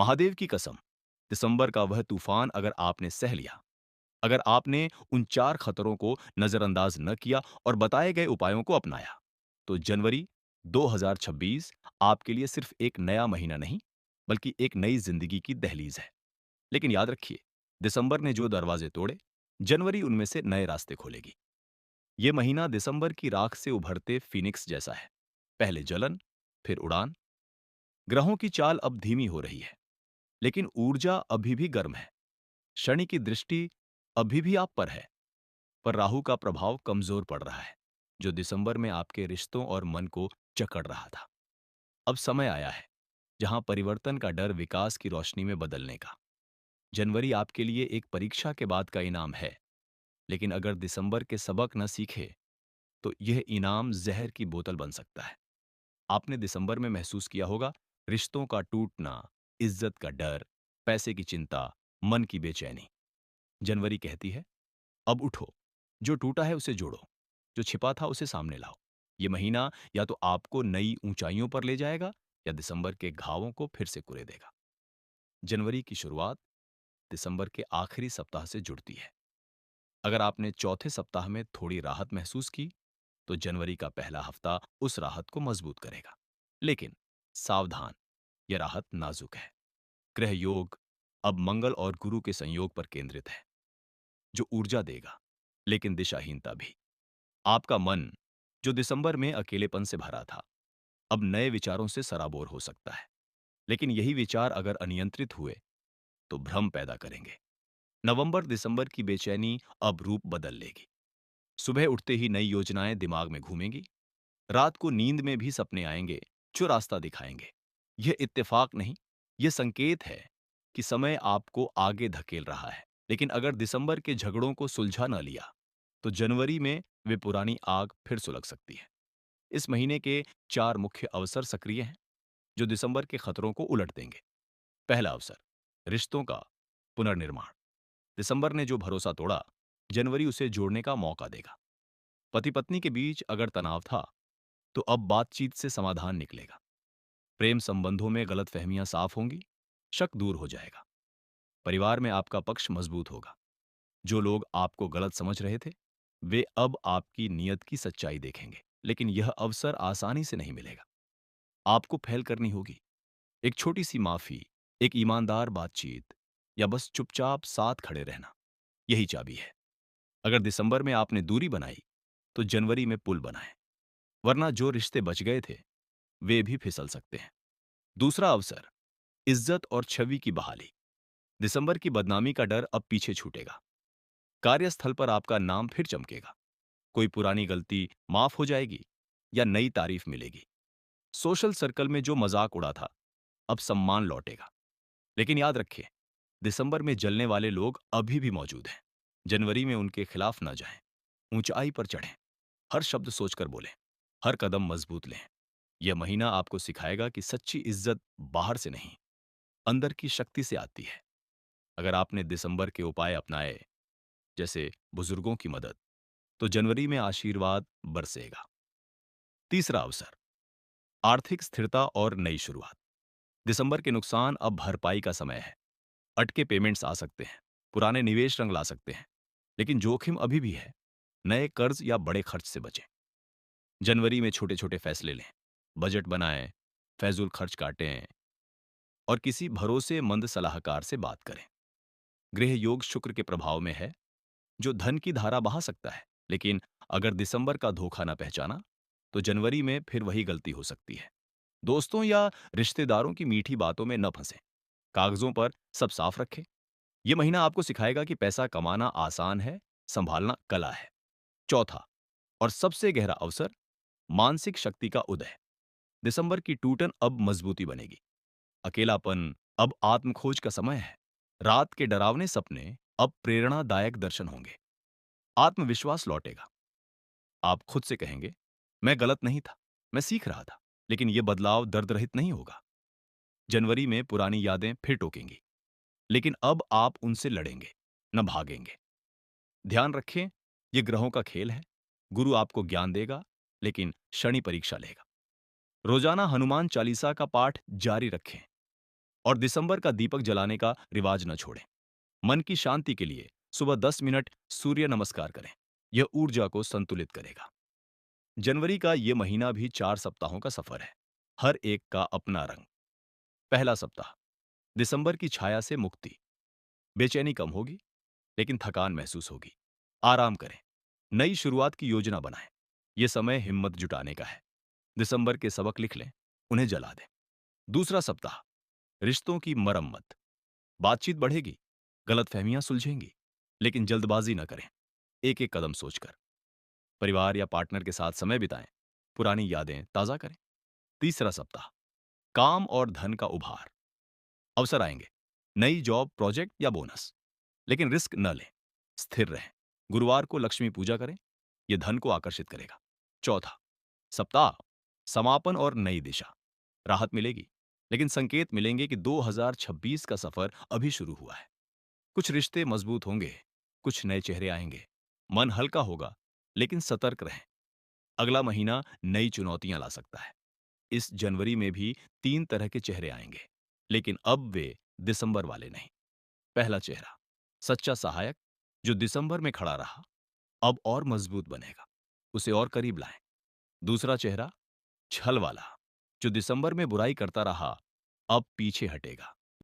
महादेव की कसम, दिसंबर का वह तूफान अगर आपने सह लिया, अगर आपने उन 4 खतरों को नजरअंदाज न किया और बताए गए उपायों को अपनाया, तो जनवरी 2026 आपके लिए सिर्फ एक नया महीना नहीं, बल्कि एक नई जिंदगी की दहलीज है। लेकिन याद रखिए, दिसंबर ने जो दरवाजे तोड़े, जनवरी उनमें से नए रास्ते खोलेगी। ये महीना दिसंबर की राख से उभरते फिनिक्स जैसा है। पहले जलन, फिर उड़ान। ग्रहों की चाल अब धीमी हो रही है, लेकिन ऊर्जा अभी भी गर्म है। शनि की दृष्टि अभी भी आप पर है, पर राहु का प्रभाव कमजोर पड़ रहा है, जो दिसंबर में आपके रिश्तों और मन को जकड़ रहा था। अब समय आया है जहां परिवर्तन का डर विकास की रोशनी में बदलने का। जनवरी आपके लिए एक परीक्षा के बाद का इनाम है, लेकिन अगर दिसंबर के सबक न सीखे, तो यह इनाम जहर की बोतल बन सकता है। आपने दिसंबर में महसूस किया होगा, रिश्तों का टूटना, इज्जत का डर, पैसे की चिंता, मन की बेचैनी। जनवरी कहती है, अब उठो, जो टूटा है उसे जोड़ो, जो छिपा था उसे सामने लाओ। ये महीना या तो आपको नई ऊंचाइयों पर ले जाएगा, या दिसंबर के घावों को फिर से कुरे देगा। जनवरी की शुरुआत दिसंबर के आखिरी सप्ताह से जुड़ती है। अगर आपने चौथे सप्ताह में थोड़ी राहत महसूस की, तो जनवरी का पहला हफ्ता उस राहत को मजबूत करेगा। लेकिन सावधान, यह राहत नाजुक है। ग्रह योग अब मंगल और गुरु के संयोग पर केंद्रित है, जो ऊर्जा देगा, लेकिन दिशाहीनता भी। आपका मन, जो दिसंबर में अकेलेपन से भरा था, अब नए विचारों से सराबोर हो सकता है। लेकिन यही विचार अगर अनियंत्रित हुए, तो भ्रम पैदा करेंगे। नवंबर दिसंबर की बेचैनी अब रूप बदल लेगी। सुबह उठते ही नई योजनाएं दिमाग में घूमेंगी। रात को नींद में भी सपने आएंगे, जो रास्ता दिखाएंगे। यह इत्तेफाक नहीं, यह संकेत है कि समय आपको आगे धकेल रहा है। लेकिन अगर दिसंबर के झगड़ों को सुलझा न लिया, तो जनवरी में वे पुरानी आग फिर सुलग सकती है। इस महीने के 4 मुख्य अवसर सक्रिय हैं, जो दिसंबर के खतरों को उलट देंगे। पहला अवसर, रिश्तों का पुनर्निर्माण। दिसंबर ने जो भरोसा तोड़ा, जनवरी उसे जोड़ने का मौका देगा। पति पत्नी के बीच अगर तनाव था, तो अब बातचीत से समाधान निकलेगा। प्रेम संबंधों में गलतफहमियां साफ होंगी, शक दूर हो जाएगा। परिवार में आपका पक्ष मजबूत होगा। जो लोग आपको गलत समझ रहे थे, वे अब आपकी नीयत की सच्चाई देखेंगे। लेकिन यह अवसर आसानी से नहीं मिलेगा। आपको पहल करनी होगी। एक छोटी सी माफी, एक ईमानदार बातचीत, या बस चुपचाप साथ खड़े रहना, यही चाबी है। अगर दिसंबर में आपने दूरी बनाई, तो जनवरी में पुल बनाएं, वरना जो रिश्ते बच गए थे, वे भी फिसल सकते हैं। दूसरा अवसर, इज्जत और छवि की बहाली। दिसंबर की बदनामी का डर अब पीछे छूटेगा। कार्यस्थल पर आपका नाम फिर चमकेगा। कोई पुरानी गलती माफ हो जाएगी, या नई तारीफ मिलेगी। सोशल सर्कल में जो मजाक उड़ा था, अब सम्मान लौटेगा। लेकिन याद रखें, दिसंबर में जलने वाले लोग अभी भी मौजूद हैं। जनवरी में उनके खिलाफ ना जाएं। ऊंचाई पर चढ़ें। हर शब्द सोचकर बोलें। हर कदम मजबूत लें। यह महीना आपको सिखाएगा कि सच्ची इज्जत बाहर से नहीं, अंदर की शक्ति से आती है। अगर आपने दिसंबर के उपाय अपनाए, जैसे बुजुर्गों की मदद, तो जनवरी में आशीर्वाद बरसेगा। तीसरा अवसर, आर्थिक स्थिरता और नई शुरुआत। दिसंबर के नुकसान अब भरपाई का समय है। अटके पेमेंट्स आ सकते हैं, पुराने निवेश रंग ला सकते हैं, लेकिन जोखिम अभी भी है। नए कर्ज या बड़े खर्च से बचें। जनवरी में छोटे छोटे फैसले लें, बजट बनाएं, फैजुल खर्च काटें, और किसी भरोसेमंद सलाहकार से बात करें। गृह योग शुक्र के प्रभाव में है, जो धन की धारा बहा सकता है। लेकिन अगर दिसंबर का धोखा न पहचाना, तो जनवरी में फिर वही गलती हो सकती है। दोस्तों या रिश्तेदारों की मीठी बातों में न फंसें। कागजों पर सब साफ रखें। यह महीना आपको सिखाएगा कि पैसा कमाना आसान है, संभालना कला है। चौथा और सबसे गहरा अवसर, मानसिक शक्ति का उदय। दिसंबर की टूटन अब मजबूती बनेगी। अकेलापन अब आत्मखोज का समय है। रात के डरावने सपने अब प्रेरणादायक दर्शन होंगे। आत्मविश्वास लौटेगा। आप खुद से कहेंगे, मैं गलत नहीं था, मैं सीख रहा था। लेकिन यह बदलाव दर्द रहित नहीं होगा। जनवरी में पुरानी यादें फिर टोकेंगी, लेकिन अब आप उनसे लड़ेंगे, न भागेंगे। ध्यान रखें, यह ग्रहों का खेल है। गुरु आपको ज्ञान देगा, लेकिन शनि परीक्षा लेगा। रोजाना हनुमान चालीसा का पाठ जारी रखें। और दिसंबर का दीपक जलाने का रिवाज न छोड़ें। मन की शांति के लिए सुबह 10 मिनट सूर्य नमस्कार करें। यह ऊर्जा को संतुलित करेगा। जनवरी का ये महीना भी 4 सप्ताहों का सफर है। हर एक का अपना रंग। पहला सप्ताह, दिसंबर की छाया से मुक्ति। बेचैनी कम होगी, लेकिन थकान महसूस होगी। आराम करें। नई शुरुआत की योजना बनाएं। यह समय हिम्मत जुटाने का है। दिसंबर के सबक लिख लें, उन्हें जला दें। दूसरा सप्ताह, रिश्तों की मरम्मत। बातचीत बढ़ेगी, गलतफहमियां सुलझेंगी, लेकिन जल्दबाजी न करें। एक एक कदम सोचकर। परिवार या पार्टनर के साथ समय बिताएं। पुरानी यादें ताजा करें। तीसरा सप्ताह, काम और धन का उभार। अवसर आएंगे, नई जॉब, प्रोजेक्ट या बोनस, लेकिन रिस्क न लें। स्थिर रहें। गुरुवार को लक्ष्मी पूजा करें, यह धन को आकर्षित करेगा। चौथा सप्ताह, समापन और नई दिशा। राहत मिलेगी, लेकिन संकेत मिलेंगे कि 2026 का सफर अभी शुरू हुआ है। कुछ रिश्ते मजबूत होंगे, कुछ नए चेहरे आएंगे। मन हल्का होगा, लेकिन सतर्क रहें। अगला महीना नई चुनौतियां ला सकता है। इस जनवरी में भी 3 तरह के चेहरे आएंगे, लेकिन अब वे दिसंबर वाले नहीं। पहला चेहरा, सच्चा सहायक, जो दिसंबर में खड़ा रहा, अब और मजबूत बनेगा। उसे और करीब लाएं। दूसरा चेहरा, छल वाला, जो दिसंबर में बुराई करता रहा, अब पीछे हटेगा।